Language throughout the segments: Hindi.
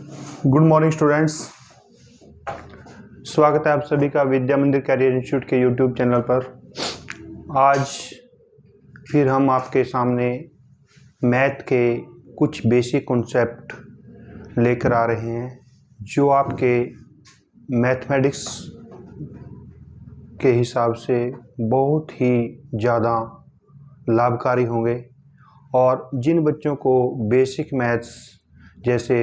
Good morning students. स्वागत है आप सभी का विद्या मंदिर कैरियर इंस्टीट्यूट के यूट्यूब चैनल पर। आज फिर हम आपके सामने मैथ के कुछ बेसिक कॉन्सेप्ट लेकर आ रहे हैं जो आपके मैथमेटिक्स के हिसाब से बहुत ही ज़्यादा लाभकारी होंगे। और जिन बच्चों को बेसिक मैथ्स जैसे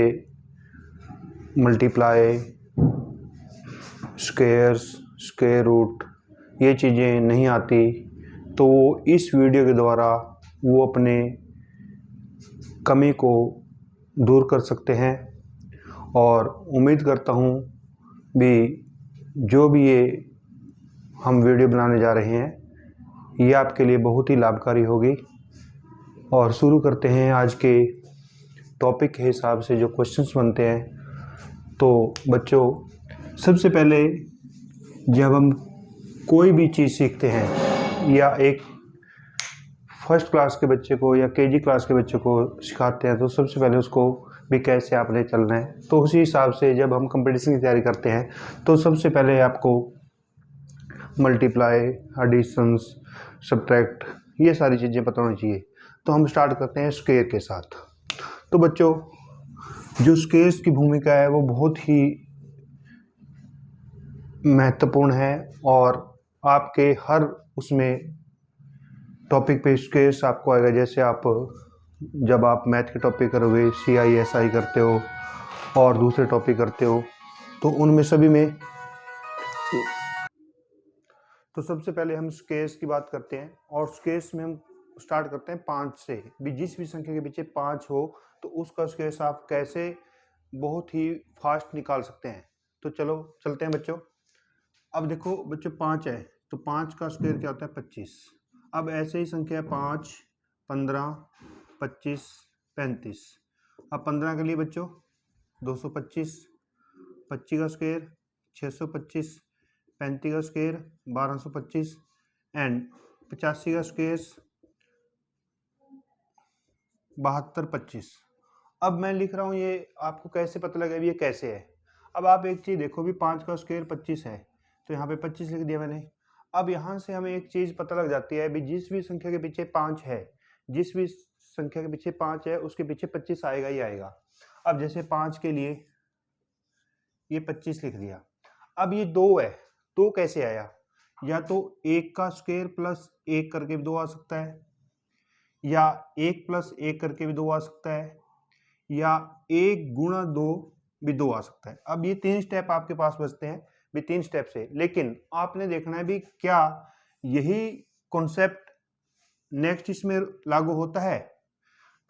मल्टीप्लाई, स्क्वेयर्स, स्क्वायर रूट ये चीज़ें नहीं आती, तो वो इस वीडियो के द्वारा वो अपने कमी को दूर कर सकते हैं। और उम्मीद करता हूँ भी जो भी ये हम वीडियो बनाने जा रहे हैं ये आपके लिए बहुत ही लाभकारी होगी। और शुरू करते हैं आज के टॉपिक के हिसाब से जो क्वेश्चंस बनते हैं। तो बच्चों, सबसे पहले जब हम कोई भी चीज़ सीखते हैं या एक फर्स्ट क्लास के बच्चे को या केजी क्लास के बच्चे को सिखाते हैं तो सबसे पहले उसको भी कैसे आपने चलना है। तो उसी हिसाब से जब हम कंपटीशन की तैयारी करते हैं तो सबसे पहले आपको मल्टीप्लाई, एडिशंस, सब्ट्रैक्ट ये सारी चीज़ें पता होनी चाहिए। तो हम स्टार्ट करते हैं स्क्वायर के साथ। तो बच्चों, जो स्क्वायर्स की भूमिका है वो बहुत ही महत्वपूर्ण है और आपके हर उसमें टॉपिक पे स्क्वायर्स आपको आएगा। जैसे आप जब आप मैथ के टॉपिक करोगे, CISI करते हो और दूसरे टॉपिक करते हो तो उनमें सभी में तो सबसे पहले हम स्क्वायर्स की बात करते हैं। और स्क्वायर्स में हम स्टार्ट करते हैं 5 से। भी जिस भी संख्या के पीछे 5 हो तो उसका स्क्वायर्स आप कैसे बहुत ही फास्ट निकाल सकते हैं। तो चलो चलते हैं बच्चों। अब देखो बच्चों, 5 है तो 5 का स्क्वायर क्या होता है? 25। अब ऐसे ही संख्या 5, 15, 25, 35। अब 15 के लिए बच्चों 225, 25 का स्क्वायर 625, 35 का स्क्वायर 1225 एंड 85 का स्क्वायर 7225। अब मैं लिख रहा हूँ, ये आपको कैसे पता लगा ये कैसे है। अब आप एक चीज़ देखो भी 5 का स्क्वायर 25 है तो यहाँ पे 25 लिख दिया मैंने। अब यहाँ से हमें एक चीज़ पता लग जाती है भी जिस भी संख्या के पीछे 5 है, जिस भी संख्या के पीछे 5 है उसके पीछे 25 आएगा ही आएगा। अब जैसे 5 के लिए ये 25 लिख दिया। अब ये 2 है, 2 कैसे आया? या तो 1 का स्क्वायर प्लस 1 करके भी 2 आ सकता है, या 1 प्लस 1 करके भी 2 आ सकता है, या 1 गुणा 2 भी 2 आ सकता है। अब ये 3 स्टेप आपके पास बचते हैं भी 3 स्टेप से। लेकिन आपने देखना है भी क्या यही कॉन्सेप्ट नेक्स्ट इसमें लागू होता है।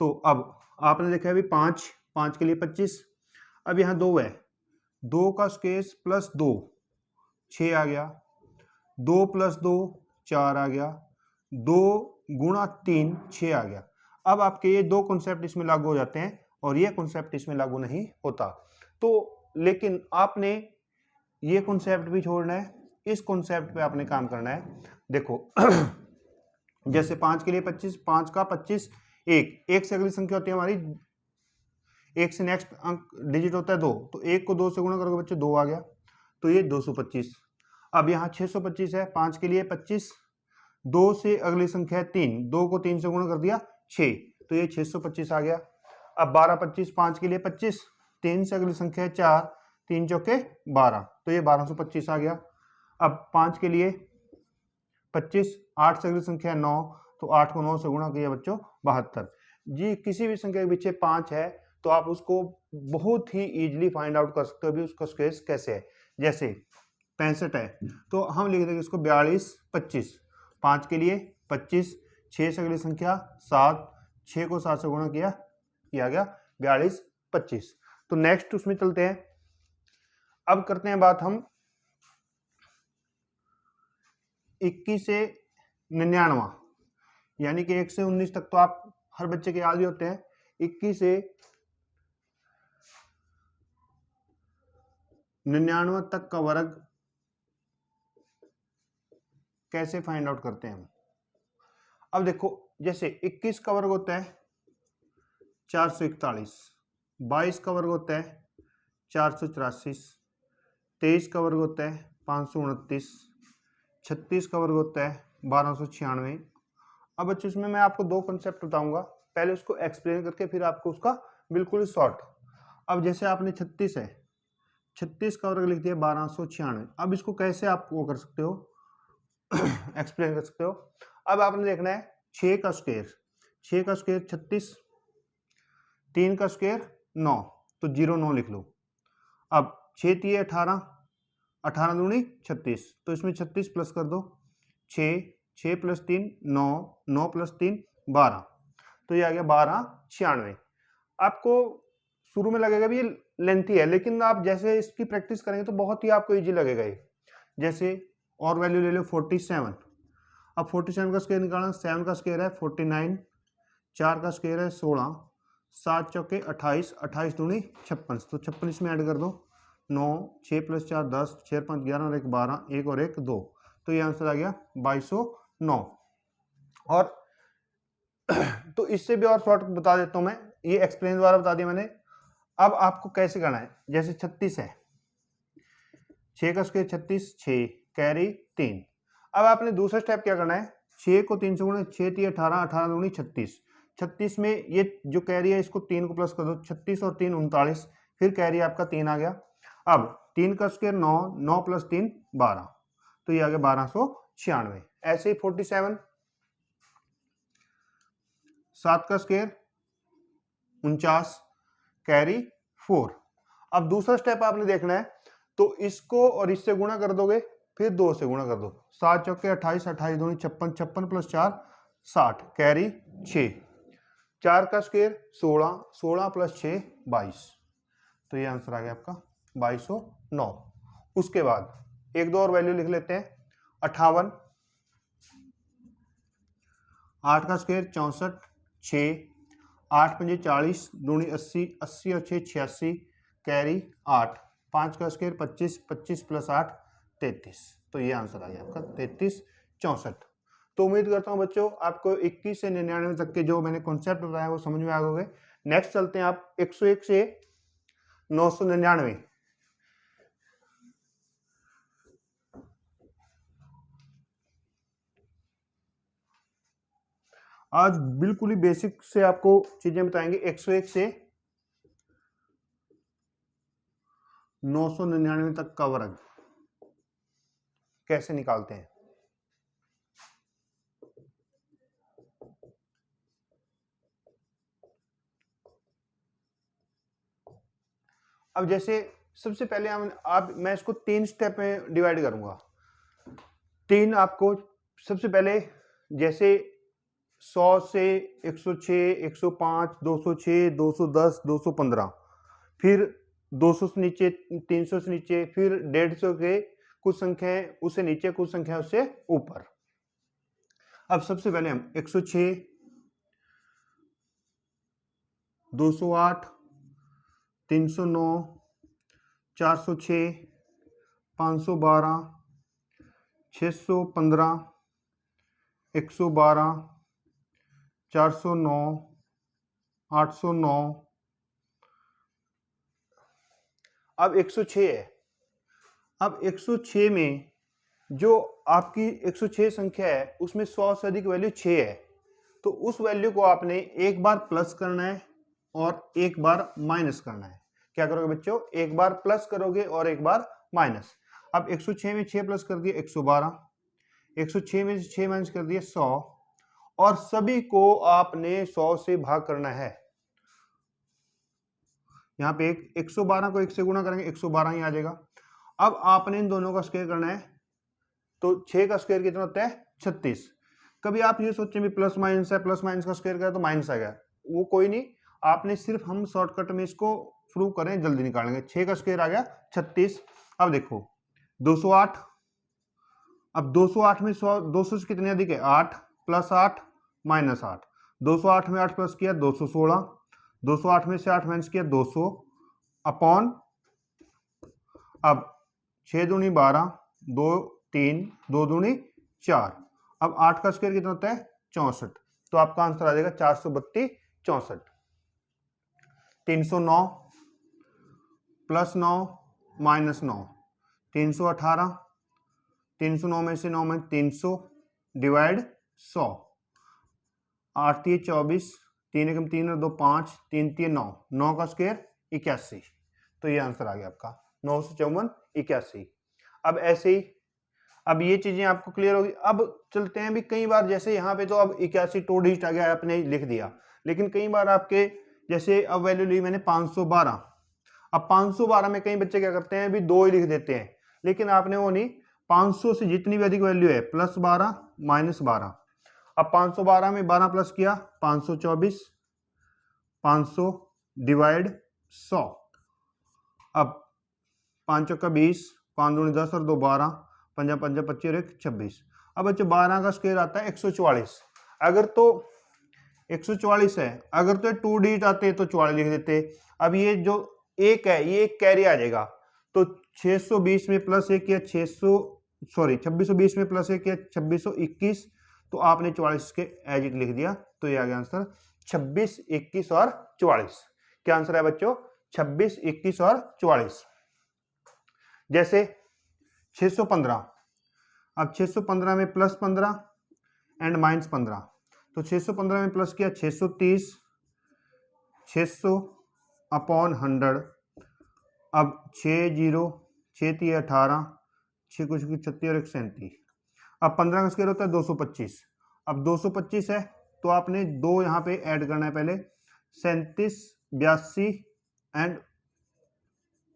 तो अब आपने देखा है भी 5 के लिए 25। अब यहाँ 2 है, 2 का स्क्वायर प्लस 2 6 आ गया, 2 प्लस 2 4 आ गया, 2 गुणा 3 6 आ गया। अब आपके ये 2 कॉन्सेप्ट इसमें लागू हो जाते हैं और ये कॉन्सेप्ट इसमें लागू नहीं होता। तो लेकिन आपने ये कॉन्सेप्ट भी छोड़ना है, इस कॉन्सेप्ट पे आपने काम करना है। देखो जैसे 5 के लिए 25, 5 का 25, 1 से अगली संख्या होती है हमारी, 1 से नेक्स्ट अंक डिजिट होता है 2, तो 1 को 2 से गुणा करोगे बच्चे 2 आ गया, तो ये 225। अब यहाँ 625 है, 5 के लिए 25, 2 से अगली संख्या है 3, 2 को 3 से गुणा कर दिया 6, तो ये 625 आ गया। अब 12, 25, 5 के लिए 25, 3 से अगली संख्या है 4, 3 चौके 12, तो ये 1225 आ गया। अब 5 के लिए 25, 8 से अगली संख्या है 9, तो 8 को 9 से गुणा किया बच्चों 72। जी किसी भी संख्या के पीछे 5 है तो आप उसको बहुत ही इजीली फाइंड आउट कर सकते हो भी उसका स्क्वायर कैसे है। जैसे 65 है तो हम लिख देंगे इसको 42, 25। 5 के लिए 25, 6 से अगली संख्या 7, 6 को 7 से गुणा किया गया 42, 25। तो नेक्स्ट उसमें चलते हैं। अब करते हैं बात हम 21 से 99, यानी कि 1 से 19 तक तो आप हर बच्चे के याद ही होते हैं। 21 से 99 तक का वर्ग कैसे फाइंड आउट करते हैं हम। अब देखो जैसे 21 का वर्ग होता है 441, 22 का वर्ग होता है 484, 23 का वर्ग होता है 529, 36 का वर्ग होता है 1296। अब बच्चों इसमें मैं आपको दो कंसेप्ट बताऊंगा, पहले उसको एक्सप्लेन करके फिर आपको उसका बिल्कुल शॉर्ट। अब जैसे आपने 36 है, 36 का वर्ग लिख दिया 1296। अब इसको कैसे आप वो कर सकते हो एक्सप्लेन कर सकते हो। अब आपने देखना है 6 का स्क्वायर, 6 का स्क्वायर 36, 3 का स्क्वायर 9, तो 09 लिख लो। अब 6 3 18, 18 दूनी 36, तो इसमें 36 प्लस कर दो, 6, 6 प्लस 3 9, 9 प्लस 3 12, तो ये आ गया 1296। आपको शुरू में लगेगा भी ये लेंथी है, लेकिन आप जैसे इसकी प्रैक्टिस करेंगे तो बहुत ही आपको इजी लगेगा ये। जैसे और वैल्यू ले लो 47, अब 47 का स्क्वायर निकालना, 7 का स्क्वायर है 49, 4 का स्क्वायर है 16, 7 चौके 28, 28 दूनी 56, तो 56 इसमें ऐड कर दो, 9, 6 प्लस 4 10, 6 5 11 और 1 12, 1 और 1 2, तो ये आंसर आ गया 2209। और तो इससे भी और शॉर्ट बता देता हूं मैं, ये एक्सप्लेन द्वारा बता दिया मैंने। अब आपको कैसे करना है, जैसे 36 है, 6 का स्क्वायर 36, 6 कैरी 3। अब आपने दूसरा स्टेप क्या करना है, 6 को 3 से गुणा, 6 3 18, 18 दूनी 36, 36 में ये जो कैरी है इसको 3 को प्लस कर दो, 36 और 3 39, फिर कैरी आपका 3 आ गया। अब 3 का स्क्वायर 9, 9 प्लस 3 12, तो ये आ गया 1296। ऐसे ही 47, 7 का स्क्वायर 49, कैरी 4। अब दूसरा स्टेप आपने देखना है, तो इसको और इससे गुणा कर दोगे, फिर 2 से गुणा कर दो, 7 चौके 28, 28 दूनी 56, 56 प्लस 4 60, कैरी 6, 4 का स्क्वायर 16, 16 प्लस 6 22, तो ये आंसर आ गया आपका 2209। उसके बाद एक दो और वैल्यू लिख लेते हैं, 58, 8 का स्क्वायर 64, 6, 8 पंजे 40 दूनी 80, 80 और 6 86, कैरी 8, 5 का स्क्वायर 25, 25 प्लस 8 33, तो ये आंसर आ गया आपका 3364। तो उम्मीद करता हूं बच्चों आपको 21 से 99 तक के जो मैंने कॉन्सेप्ट बताया वो समझ में आ गए। नेक्स्ट चलते हैं आप 101 से 999। आज बिल्कुल ही बेसिक से आपको चीजें बताएंगे, 101 से 999 तक का वर्ग कैसे निकालते हैं। अब जैसे सबसे पहले मैं इसको 3 स्टेप में डिवाइड करूंगा। 3 आपको सबसे पहले जैसे 100 से 106, 105, 206, 210, 215, फिर 200 से नीचे, 300 से नीचे, फिर 150 के कुछ संख्याएं उससे नीचे, कुछ संख्या उससे ऊपर। अब सबसे पहले हम 106, 208, 309, 406, 512, 615, 112, 409, 809, अब 106 है। अब 106 में जो आपकी 106 संख्या है उसमें 100 से अधिक वैल्यू 6 है, तो उस वैल्यू को आपने एक बार प्लस करना है और एक बार माइनस करना है। क्या करोगे बच्चों, एक बार प्लस करोगे और एक बार माइनस। अब 106 में 6 प्लस कर दिया 112, 106 में 6 माइनस कर दिया 100, और सभी को आपने 100 से भाग करना है। यहाँ पे 112 को 1 से गुणा करेंगे 112 ही आ जाएगा। अब आपने इन दोनों का स्क्वायर करना है, तो 6 का स्क्वायर कितना होता है 36। कभी आप ये सोचें भी प्लस माइनस है, प्लस माइनस का स्क्वायर करें तो माइनस आ गया, वो कोई नहीं, आपने सिर्फ हम शॉर्टकट में इसको प्रूव करें, जल्दी निकालेंगे। 6 का स्क्वायर आ गया 36। अब देखो 208, अब 208 में 100 200 से कितने अधिक है 8, प्लस 8 माइनस 8, 208 में 8 प्लस किया 216, 208 में से 8 माइनस किया 200 अपॉन, अब 6 दूनी 12, 2 3, 2 दूनी 4, अब 8 का स्क्वायर कितना होता है 64, तो आपका आंसर आ जाएगा 432 64। 309, +9 -9, 318, 309 में से 9 में 300 डिवाइड 100, 8 3 24, 3 एकम 3 और 2 5, 3 3 9, 9 का स्क्वायर 81। तो ये आंसर आ गया आपका 954 81। अब ऐसे ही, अब ये चीजें आपको क्लियर होगी। अब चलते हैं भी, कई बार जैसे यहाँ पे तो अब 81 टू डिजिट आ गया, आपने लिख दिया, लेकिन कई बार आपके जैसे अब वैल्यू ली मैंने 512। अब 512 में कई बच्चे क्या करते हैं भी 2 ही लिख देते हैं, लेकिन आपने वो नहीं, 500 से जितनी भी अधिक वैल्यू है +12 -12। अब 512 में 12 प्लस किया 524, 500 डिवाइड 100। अब 5 चौका 20, 5 दूनी 10 और 2 12, 5 5 25 और 1 26। अब बच्चों 12 का स्क्वायर आता है 144। अगर तो 144 है, अगर तो 2 डिजिट आते तो 44 लिख देते। अब ये जो एक है ये एक कैरी आ जाएगा, तो 620 में +1 किया 2620 में +1 किया 2621, तो आपने 44 के एज इट लिख दिया। तो ये आ गया आंसर 26 21 और 44। क्या आंसर है बच्चों? 26 21 और 44। जैसे 615, अब 615 में +15 एंड -15, तो 615 में प्लस किया 630, 600 अपॉन 100। अब 6 0 6 3 18, 6 कुछ 36 और 1 37। अब 15 का स्क्वायर होता है 225। अब 225 है तो आपने 2 यहाँ पे ऐड करना है पहले, 37 82, एंड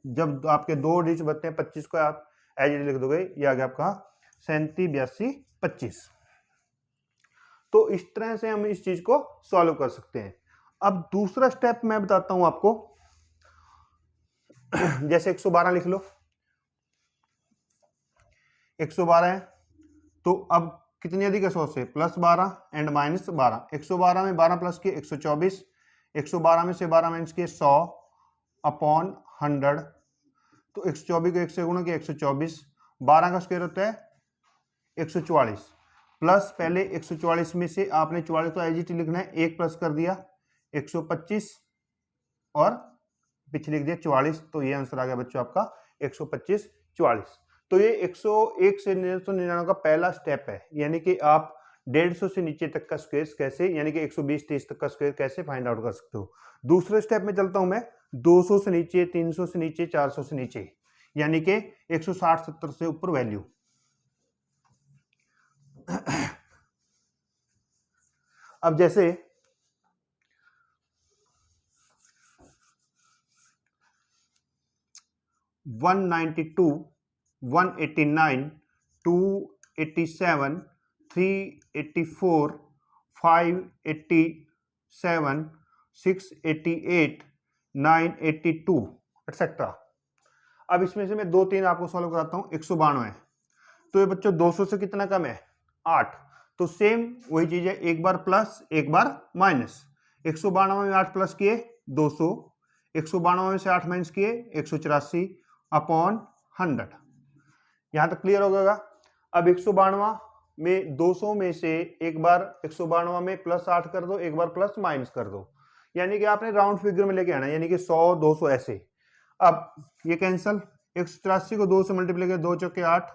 जब आपके 2 डिजिट बचते हैं 25 को आप एज लिख दोगे, ये आ गया आपका 37 82 25। तो इस तरह से हम इस चीज को सॉल्व कर सकते हैं। अब दूसरा स्टेप मैं बताता हूं आपको। जैसे 112 लिख लो, 112 है, तो अब कितनी अधिक है 100 से? +12 एंड -12। 112 में 12 प्लस किए 124, 112 में से 12 माइनस किए 100 अपॉन 100, तो 124 को 1 से गुणा किया 124। 12 का स्क्वायर होता है 144, प्लस पहले 144 में से आपने 44 तो एजिटी लिखना है, 1 प्लस कर दिया 125 और पीछे लिख दिया 44। तो ये आंसर आ गया बच्चों आपका 125 44। तो ये 101 से 999 का पहला स्टेप है, यानी कि आप 150 से नीचे तक का स्क्वायर कैसे, यानी कि 120 30 तक का स्क्वायर कैसे फाइंड आउट कर सकते हो। दूसरे स्टेप में चलता हूं मैं, 200 से नीचे, 300 से नीचे, 400 से नीचे, यानी कि 160 70 से ऊपर वैल्यू। अब जैसे 192, 189, 287, 384, 587, 688, 982 एक्सेट्रा। अब इसमें से मैं 2-3 आपको सॉल्व कराता हूं। 192 है, तो ये बच्चों 200 से कितना कम है? 8। तो सेम वही चीज है, एक बार प्लस एक बार माइनस। 192 में 8 प्लस किए 200, 192 में से 8 माइनस किए 184 अपॉन 100। यहां तक क्लियर हो गया। अब 192 में 200 में से एक बार 192 में +8 कर दो, एक बार प्लस माइनस कर दो, यानी कि आपने राउंड फिगर में लेके आना, यानी कि 100 200 ऐसे। अब ये कैंसल, 184 को 2 से मल्टीप्लाई कर, 2 चौके 8,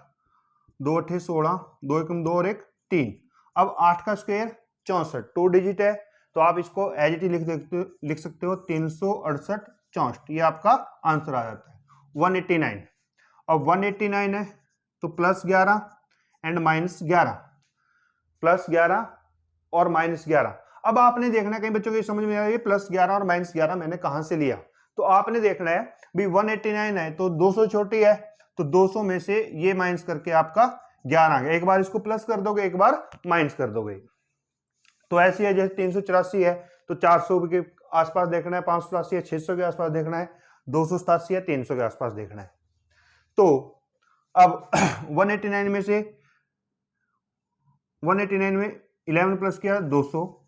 2 अट्ठे 16, 2 एकम 2 और 1 3। अब 8 का स्क्वायर 64, 2 डिजिट है, तो आप इसको एज इट लिख सकते हो 368 64। ये आपका आंसर आ जाता है 189। अब 189 है तो +11 एंड -11, +11 और -11। अब आपने देखना है, कई बच्चों को समझ में आ रही है +11 और -11 मैंने कहां से लिया, तो आपने देखना है भी 189 है तो 200 छोटी है, तो 200 में से ये माइनस करके आपका 11 आ गया। एक बार इसको प्लस कर दोगे, एक बार माइनस कर दोगे। तो ऐसी है, जैसे 384 है तो 400 के आसपास देखना है, 584 है 600 के आसपास देखना है, 287 है 300 के आसपास देखना है। तो अब 189 में से 189 में 11 प्लस किया 200,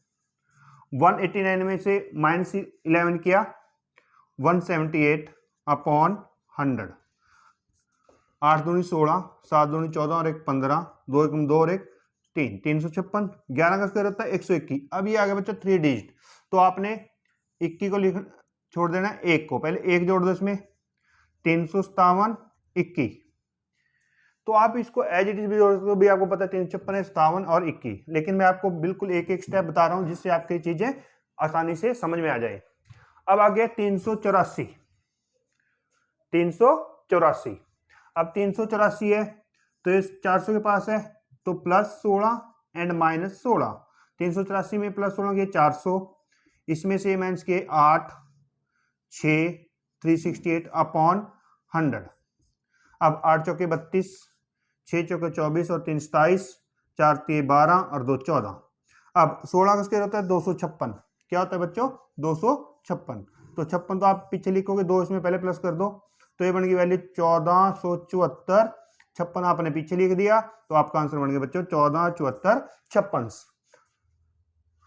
189 में से -11 किया 178 अपॉन 100। 8 दूनी 16, 7 दूनी 14 और 1 15, 2 एकम 2 और 1 3, 356। 11 का स्क्वायर होता है 121। अब ये आ गया बच्चा 3 डिजिट, तो आपने 21 को लिख छोड़ देना है 1 को, पहले 1 जोड़ दो इसमें, 357 21। तो आप इसको एज इट इज भी जोड़ सकते हो, भी आपको पता है 356 है, 57 और 21, लेकिन मैं आपको बिल्कुल एक एक स्टेप बता रहा हूं जिससे आपकी चीजें आसानी से समझ में आ जाए। अब आ गया 384। 384, अब 384 है तो इस 400 के पास है तो +16 एंड -16। 384 में +16 के 400, इसमें से माइनस के 8 6 368 अपॉन 100। अब 8 चौके 32, 6 चौके 24 और 3 27, 4 3 12 और 2 14। अब 16 का स्क्वायर होता है 256। क्या होता है बच्चों? 256। तो 56 तो आप पीछे लिखोगे, 2 इसमें पहले प्लस कर दो तो ये बन गई वैल्यू 1474। 56 आपने पीछे लिख दिया तो आपका आंसर बन गया बच्चों 1474 56।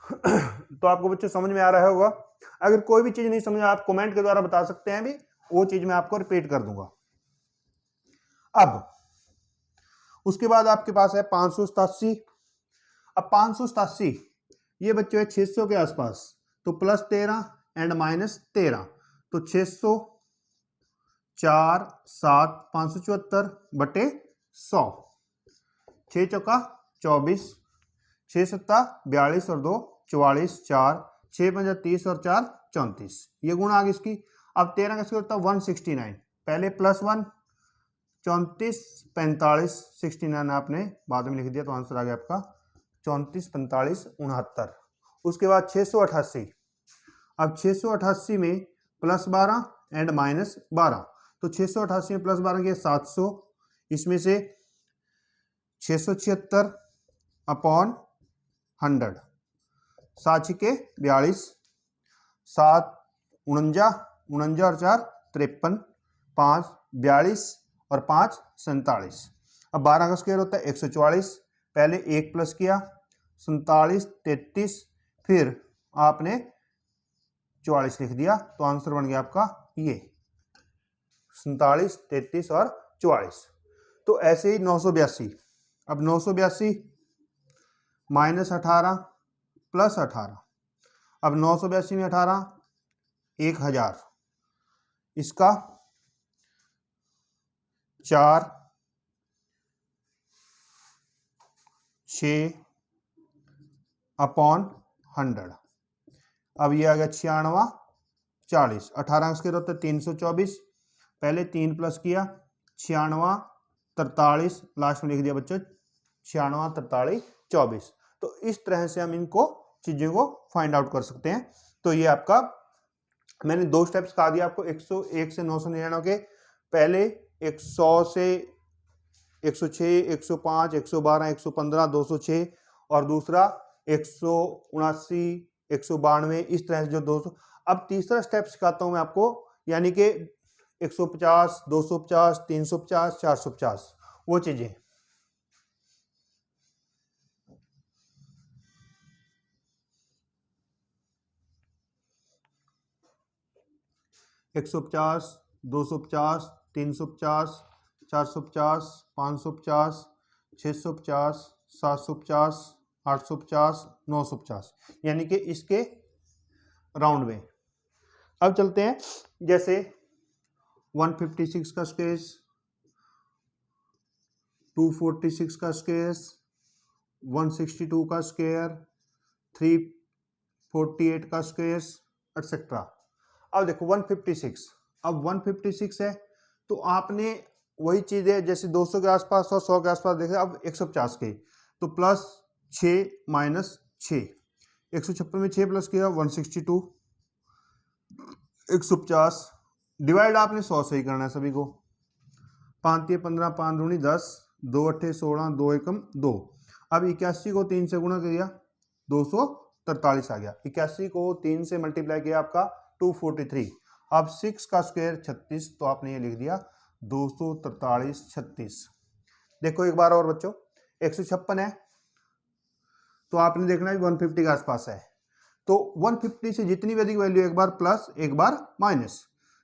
तो आपको बच्चों समझ में आ रहा होगा। अगर कोई भी चीज नहीं समझ आप कमेंट के द्वारा बता सकते हैं, भी वो चीज मैं आपको रिपीट कर दूंगा। अब उसके बाद आपके पास है 587। अब 587 ये बच्चों है 600 के आसपास, तो +13 एंड -13, तो 600 4 7 574 बटे 100। 6 चौका 24, 6 सत्ता 42 और 2 44, 4 6 पंजा 30 और 4 34, ये गुण आ गई इसकी। अब 13 का स्क्वायर होता है 169, पहले +1 34 45 69 आपने बाद में लिख दिया तो आंसर आ गया आपका 34 45 69। उसके बाद 688। अब 688 में +12 एंड -12, तो 688 में +12 के 700, इसमें से 676 अपॉन 100। 7 के 42, 7 49 49 और 4 53, 5 42 और 5 47। अब 12 का स्क्वायर होता है 144, पहले 1 प्लस किया 47 33, फिर आपने 44 लिख दिया तो आंसर बन गया आपका ये 47 33 और 44। तो ऐसे ही 982। अब 982 -18 +18। अब 982 में 18 1000, इसका 4 6 अपॉन 100। अब ये आ गया 96 40। 18 का स्क्वायर होता है 324, पहले 3 प्लस किया 96 43, लास्ट में लिख दिया बच्चों 96 43 24। तो इस तरह से हम इनको चीजों को फाइंड आउट कर सकते हैं। तो ये आपका मैंने 2 स्टेप्स कहा दिया आपको, 101 से 999 के। पहले 100 से 106 105 112 115 206, और दूसरा 179 192, इस तरह से जो 200। अब तीसरा स्टेप सिखाता हूं मैं आपको, यानी कि 150 250 350 450, वो चीजें। 150 250 350 450 550 650 750 850 950, यानी कि इसके राउंड में। अब चलते हैं, जैसे 156 का स्केच, 246 का स्केच, 162 का स्क्वायर, 348 का स्क्वायर एटसेट्रा। अब देखो 156, अब 156 है तो आपने वही चीज है जैसे 200 के आसपास और 100 के आसपास देखे। अब 150 के तो +6 -6, 156 में 6 प्लस किया 162, 150 डिवाइड आपने 100 से ही करना है सभी को। 5 3 15 5 दूनी 10, 2 8 16, 2 1 2। अब 81 को 3 से गुणा किया 243 आ गया। 81 को 3 से मल्टीप्लाई किया आपका 243। अब 6 का स्क्वायर 36, तो आपने ये लिख दिया 243 36। देखो एक बार और बच्चों, 156 है तो आपने देखना है 150 के आसपास है, तो 150 से जितनी भी अधिक वैल्यू, एक बार प्लस एक बार माइनस।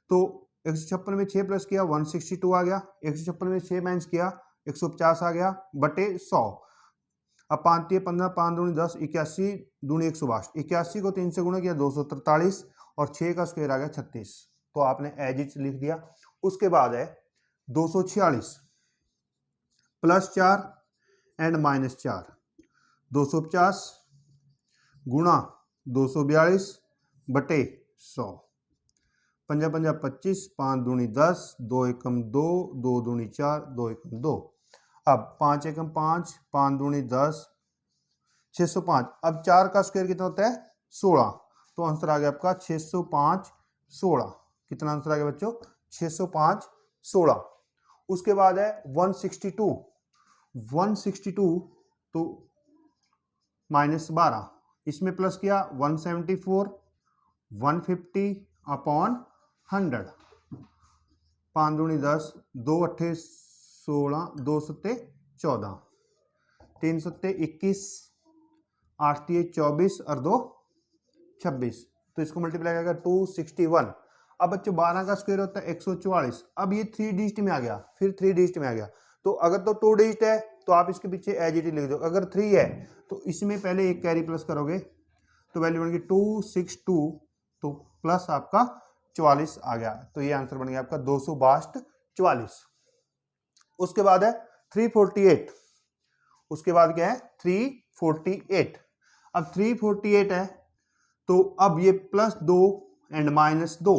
तो 156 में 6 प्लस किया 162 आ गया, 156 में 6 माइनस किया 150 आ गया बटे 100। अब 5 3 15 5 दूनी 10, 81 दूनी 162, 81 को 3 से गुणा किया 243 और 6 का स्क्वायर आ गया 36, तो आपने एज इट लिख दिया। उसके बाद है 246 +4 एंड -4, 250 गुणा 242 बटे 100, 5 5 25, 5 दूनी 10, 2 एकम 2, 2 दूनी 4, 2 एकम 2। अब 5 एकम 5, 5 दूनी 10, 605। अब 4 का स्क्वायर कितना होता है 16, तो आंसर आ गया आपका 605 16। कितना आंसर आ गया बच्चों 605 16। उसके बाद है 162 तो -12, इसमें प्लस किया 174 150 अपॉन 100, 5 दूनी 10, 2 अट्ठे 16, 2 सत्ते 14, 3 सत्ते 21, 8 तिये 24 और 2 26, तो इसको मल्टीप्लाई करेगा 261। अब बच्चों 12 का स्क्वायर होता है 144। अब ये 3 डिजिट में आ गया, फिर 3 डिजिट में आ गया, तो अगर तो 2 डिजिट है तो आप इसके पीछे एज इट इज लिख दो, अगर 3 है तो इसमें पहले एक कैरी प्लस करोगे तो वैल्यू बन गई 262, तो प्लस आपका 44 आ गया, तो ये आंसर बन गया आपका 262 44। उसके बाद है 348, उसके बाद क्या है 348। अब 348 है तो अब ये +2 एंड -2,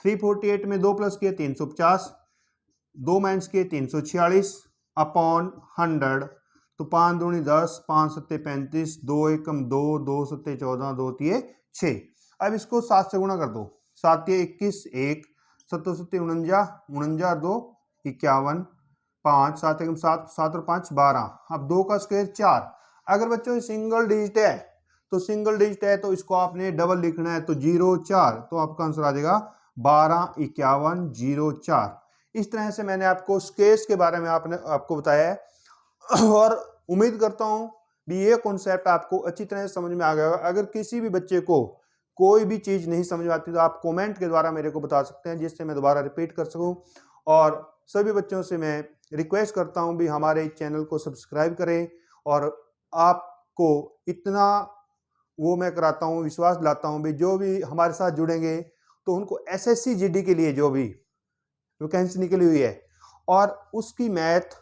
348 में 2 प्लस किए 350, 2 माइनस किए 346 अपॉन 100, तो 5 दूनी 10, 5 सत्ते 35, 2 एकम 2, 2 सत्ते 14, 2 तिये 6। अब इसको 7 से गुणा कर दो, 7 तिये 21, 1 7 सत्ते 49, 49 2 51, 5 7 एकम 7, 7 और 5 12। अब 2 का स्क्वायर 4। अगर बच्चों सिंगल डिजिट है तो सिंगल डिजिट है तो इसको आपने डबल लिखना है, तो 0 4, तो आपका आंसर आ जाएगा 12 51 0 4। इस तरह से मैंने आपको स्केल्स के बारे में आपको बताया है और उम्मीद करता हूं भी ये कॉन्सेप्ट आपको अच्छी तरह से समझ में आ गया होगा। अगर किसी भी बच्चे को कोई भी चीज नहीं समझ में आती तो आप कमेंट के द्वारा मेरे को बता सकते हैं, जिससे मैं दोबारा रिपीट कर सकूं। और सभी बच्चों से मैं रिक्वेस्ट करता हूं भी हमारे चैनल को सब्सक्राइब करें, और आपको इतना वो मैं कराता हूँ, विश्वास दिलाता हूँ भी जो भी हमारे साथ जुड़ेंगे तो उनको एसएससी जीडी के लिए जो भी वैकेंसी निकली हुई है और उसकी मैथ,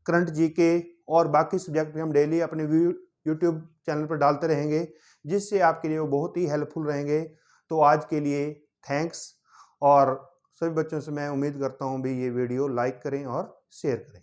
करंट जीके और बाकी सब्जेक्ट भी हम डेली अपने यूट्यूब चैनल पर डालते रहेंगे, जिससे आपके लिए वो बहुत ही हेल्पफुल रहेंगे। तो आज के लिए थैंक्स, और सभी बच्चों से मैं उम्मीद करता हूँ भी ये वीडियो लाइक करें और शेयर करें।